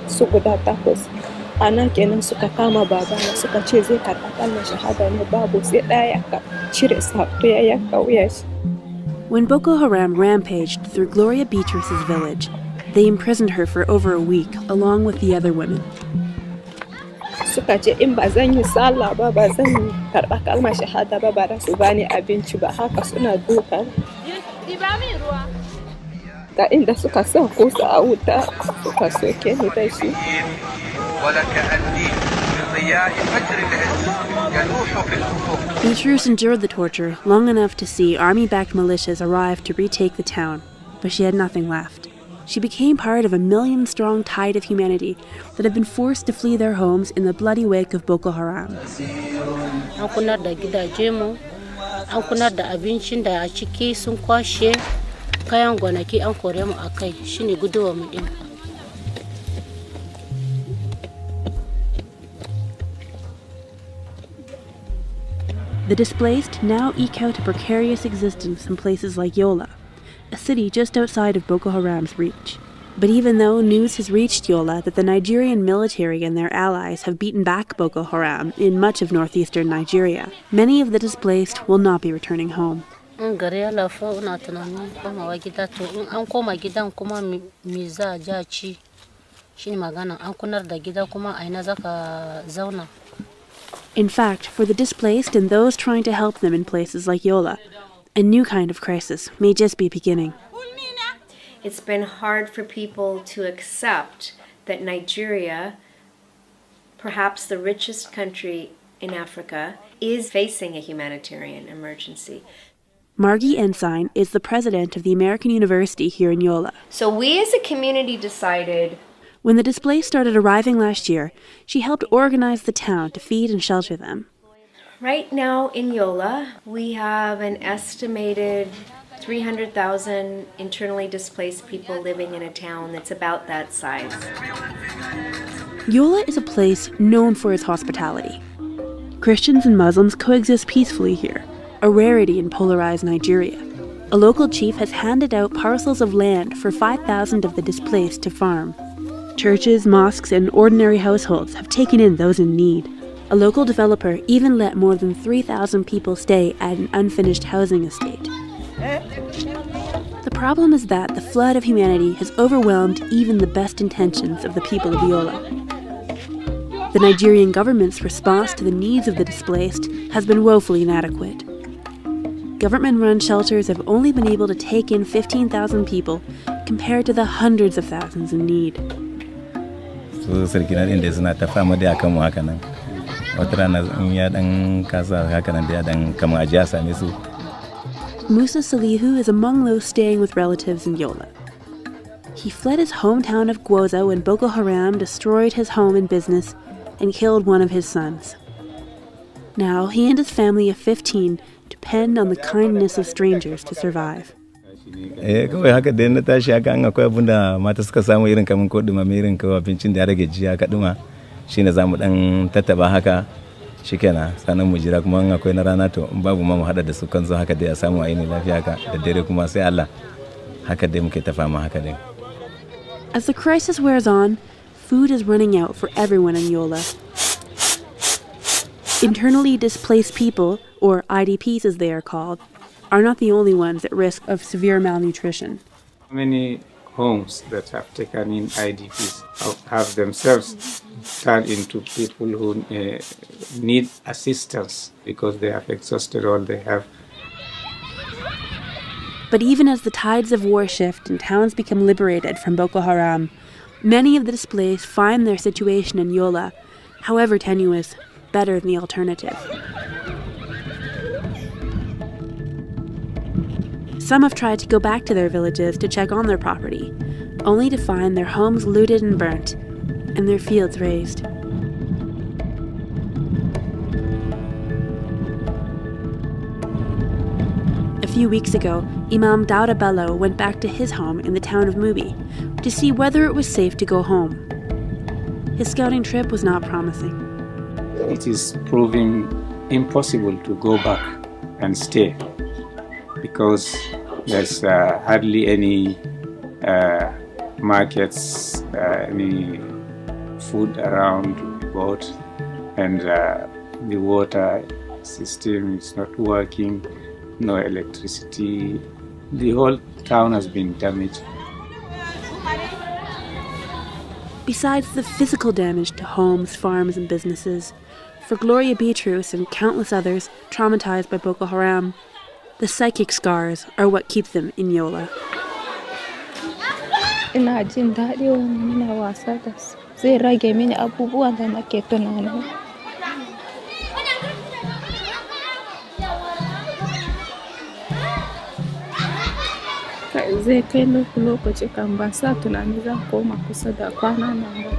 su guda takwas. Ana kenan suka kama babana suka ce zai karɓa kalmar shahada ne babu sai ɗaya ya cire sato ya yanka wuya shi. When Boko Haram rampaged through Gloria Beatrice's village, they imprisoned her for over a week, along with the other women. Suka ce in ba zan yi sallah ba, ba zan karɓa kalmar shahada ba, ba da su bani abinci ba, haka suna duka. Ga inda suka sa kusa a wuta suka soke ni da shi. Beatrice endured the torture long enough to see army-backed militias arrive to retake the town, but she had nothing left. She became part of a million-strong tide of humanity that had been forced to flee their homes in the bloody wake of Boko Haram. An kunar da gidaje mu, an kunar da abincin da a ciki sun kwashe, kayan gonaki an kore mu akai, shine guduwa mu din. The displaced now eke out a precarious existence in places like Yola, a city just outside of Boko Haram's reach. But even though news has reached Yola that the Nigerian military and their allies have beaten back Boko Haram in much of northeastern Nigeria, many of the displaced will not be returning home. In fact, for the displaced and those trying to help them in places like Yola, a new kind of crisis may just be beginning. It's been hard for people to accept that Nigeria, perhaps the richest country in Africa, is facing a humanitarian emergency. Margie Ensign is the president of the American University here in Yola. So we as a community decided. When the displaced started arriving last year, she helped organize the town to feed and shelter them. Right now in Yola, we have an estimated 300,000 internally displaced people living in a town that's about that size. Yola is a place known for its hospitality. Christians and Muslims coexist peacefully here, a rarity in polarized Nigeria. A local chief has handed out parcels of land for 5,000 of the displaced to farm. Churches, mosques, and ordinary households have taken in those in need. A local developer even let more than 3,000 people stay at an unfinished housing estate. The problem is that the flood of humanity has overwhelmed even the best intentions of the people of Yola. The Nigerian government's response to the needs of the displaced has been woefully inadequate. Government-run shelters have only been able to take in 15,000 people compared to the hundreds of thousands in need. Musa Salihu is among those staying with relatives in Yola. He fled his hometown of Gwoza when Boko Haram destroyed his home and business and killed one of his sons. Now he and his family of 15 depend on the kindness of strangers to survive. Kawai haka da na tashi haka an akwai abin da mata suka samu irin kaman ko dumame irin kawai abincin da ya rage jiya haka duma shine zamu dan tattaba haka shikenan sanan mu jira kuma akwai na rana to in babu ma mu hada da su kan zo haka da ya samu ayi ne lafiya haka da dare kuma sai Allah haka dai muke ta fama haka dai. As the crisis wears on, food is running out for everyone in Yola. Internally displaced people, or IDPs as they are called, are not the only ones at risk of severe malnutrition. Many homes that have taken in IDPs have themselves turned into people who need assistance because they have exhausted all they have. But even as the tides of war shift and towns become liberated from Boko Haram, many of the displaced find their situation in Yola, however tenuous, better than the alternative. Some have tried to go back to their villages to check on their property, only to find their homes looted and burnt, and their fields razed. A few weeks ago, Imam Dauda Bello went back to his home in the town of Mubi to see whether it was safe to go home. His scouting trip was not promising. It is proving impossible to go back and stay because There's hardly any markets, any food around to be bought, and the water system is not working, no electricity. The whole town has been damaged. Besides the physical damage to homes, farms, and businesses, for Gloria Beatrice and countless others traumatized by Boko Haram, the psychic scars are what keep them in Yola. Ina jin daɗi wannan muna wasa da su. Zai rage mini abubuwan da nake tunani. Zai kai lokaci kan ban sa tunani zan koma kusa da kwana nan ba.